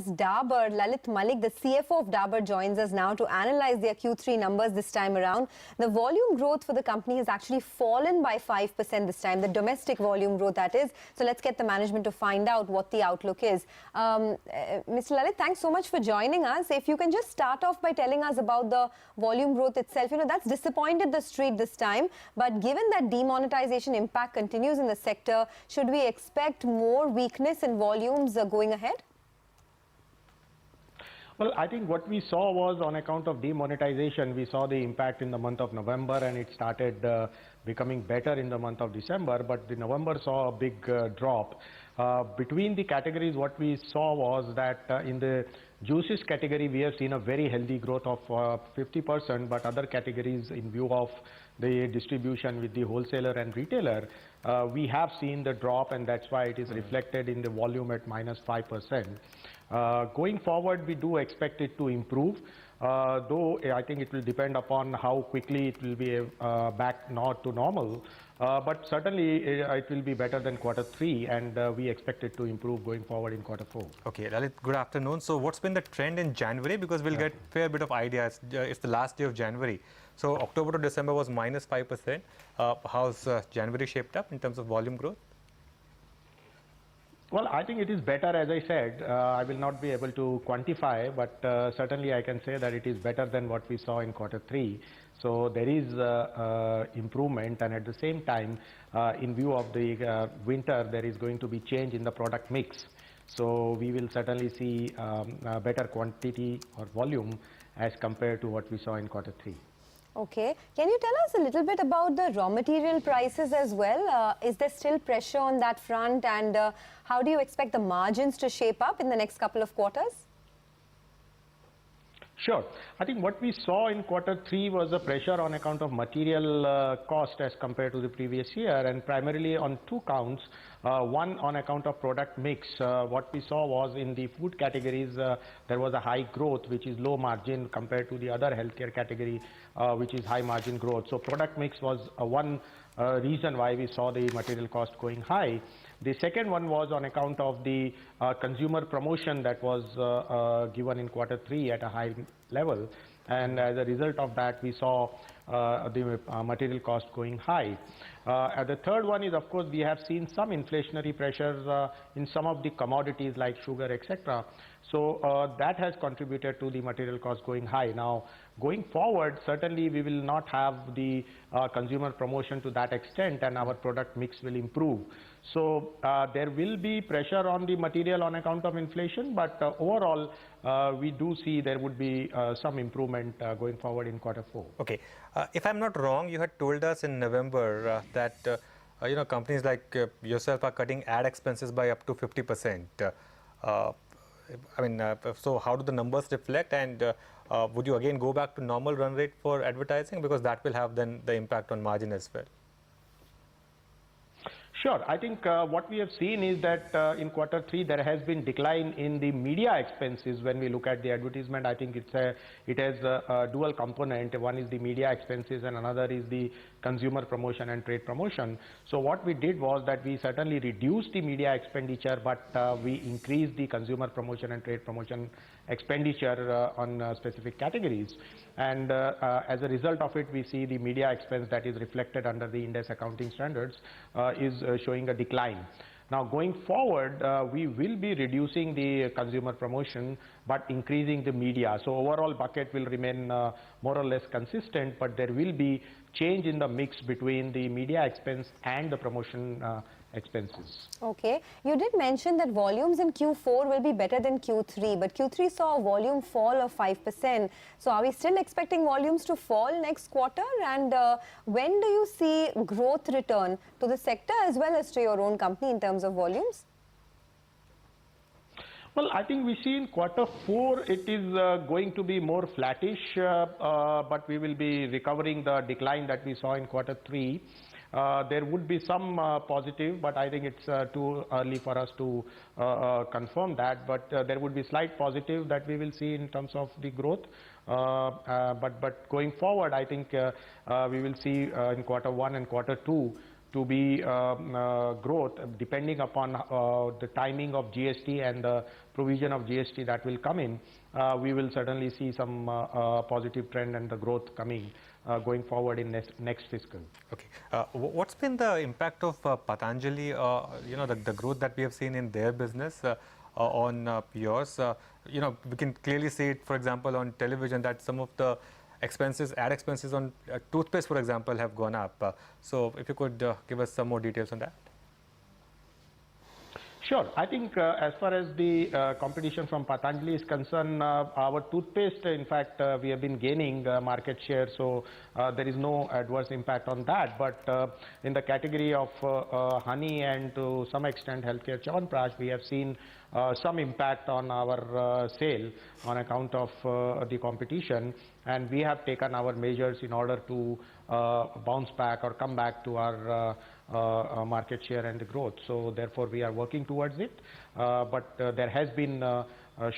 Dabur. Lalit Malik, the CFO of Dabur, joins us now to analyze their Q3 numbers this time around. The volume growth for the company has actually fallen by 5% this time, the domestic volume growth that is. So let's get the management to find out what the outlook is. Mr. Lalit, thanks so much for joining us. If you can just start off by telling us about the volume growth itself. You know, that's disappointed the street this time. But given that demonetization impact continues in the sector, should we expect more weakness in volumes going ahead? Well, I think what we saw was on account of demonetization, we saw the impact in the month of November, and it started becoming better in the month of December. But the November saw a big drop. Between the categories, what we saw was that in the juices category, we have seen a very healthy growth of 50%, but other categories, in view of the distribution with the wholesaler and retailer, we have seen the drop, and that's why it is reflected in the volume at -5%. Going forward, we do expect it to improve, though I think it will depend upon how quickly it will be back not to normal. But certainly it will be better than Q3, and we expect it to improve going forward in Q4. Okay, Lalit, good afternoon. So what's been the trend in January? Because we'll get a fair bit of ideas. It's the last day of January. So October to December was -5%. How's January shaped up in terms of volume growth? Well, I think it is better, as I said. I will not be able to quantify, but certainly I can say that it is better than what we saw in Q3. So there is improvement, and at the same time, in view of the winter, there is going to be change in the product mix. So we will certainly see better quantity or volume as compared to what we saw in Q3. Okay. Can you tell us a little bit about the raw material prices as well? Is there still pressure on that front, and how do you expect the margins to shape up in the next couple of quarters? Sure. I think what we saw in Q3 was a pressure on account of material cost as compared to the previous year, and primarily on two counts. One, on account of product mix. What we saw was in the food categories, there was a high growth, which is low margin compared to the other healthcare category, which is high margin growth. So product mix was one reason why we saw the material cost going high. The second one was on account of the consumer promotion that was given in Q3 at a high level, and as a result of that, we saw the material cost going high. The third one is, of course, we have seen some inflationary pressures in some of the commodities like sugar, etc. So that has contributed to the material cost going high. Now, going forward, certainly we will not have the consumer promotion to that extent, and our product mix will improve. So there will be pressure on the material on account of inflation, but overall, we do see there would be some improvement going forward in Q4. Okay. If I'm not wrong, you had told us in November that companies like yourself are cutting ad expenses by up to 50%. So how do the numbers reflect, and would you again go back to normal run rate for advertising, because that will have then the impact on margin as well? Sure. I think what we have seen is that in Q3 there has been decline in the media expenses. When we look at the advertisement, I think it has a dual component. One is the media expenses, and another is the consumer promotion and trade promotion. So what we did was that we certainly reduced the media expenditure, but we increased the consumer promotion and trade promotion expenditure on specific categories. And as a result of it, we see the media expense that is reflected under the Ind AS accounting standards is showing a decline. Now, going forward, we will be reducing the consumer promotion but increasing the media. So overall bucket will remain more or less consistent, but there will be change in the mix between the media expense and the promotion expenses. Okay. You did mention that volumes in Q4 will be better than Q3, but Q3 saw a volume fall of 5%. So are we still expecting volumes to fall next quarter? And when do you see growth return to the sector as well as to your own company in terms of volumes? Well, I think we see in Q4 it is going to be more flattish, but we will be recovering the decline that we saw in Q3. There would be some positive, but I think it's too early for us to confirm that. But there would be slight positive that we will see in terms of the growth. But going forward, I think we will see in Q1 and Q2 to be growth depending upon the timing of GST and the provision of GST that will come in. We will certainly see some positive trend and the growth coming going forward in next fiscal. Okay. What's been the impact of Patanjali, the growth that we have seen in their business on yours? We can clearly see it, for example, on television that some of the expenses, ad expenses on toothpaste, for example, have gone up. So if you could give us some more details on that. Sure. I think as far as the competition from Patanjali is concerned, our toothpaste, in fact, we have been gaining market share, so there is no adverse impact on that. But in the category of honey and to some extent healthcare Chyawanprash, we have seen some impact on our sale on account of the competition, and we have taken our measures in order to bounce back or come back to our market share and the growth. So therefore we are working towards it, but there has been a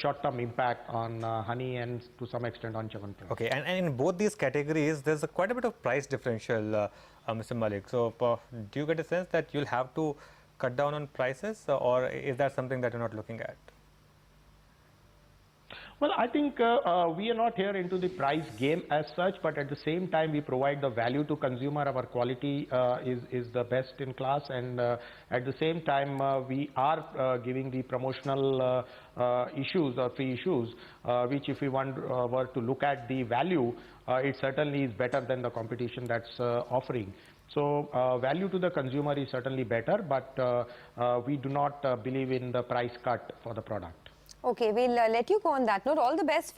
short-term impact on honey and to some extent on Chyawanprash. Okay, and in both these categories there's quite a bit of price differential, Mr. Malik. So do you get a sense that you'll have to cut down on prices, or is that something that you're not looking at? Well, I think we are not here into the price game as such, but at the same time we provide the value to consumer. Our quality is the best in class, and at the same time we are giving the promotional issues or free issues, which if we were to look at the value, it certainly is better than the competition that's offering. So value to the consumer is certainly better, but we do not believe in the price cut for the product. Okay, we'll let you go on that note. All the best for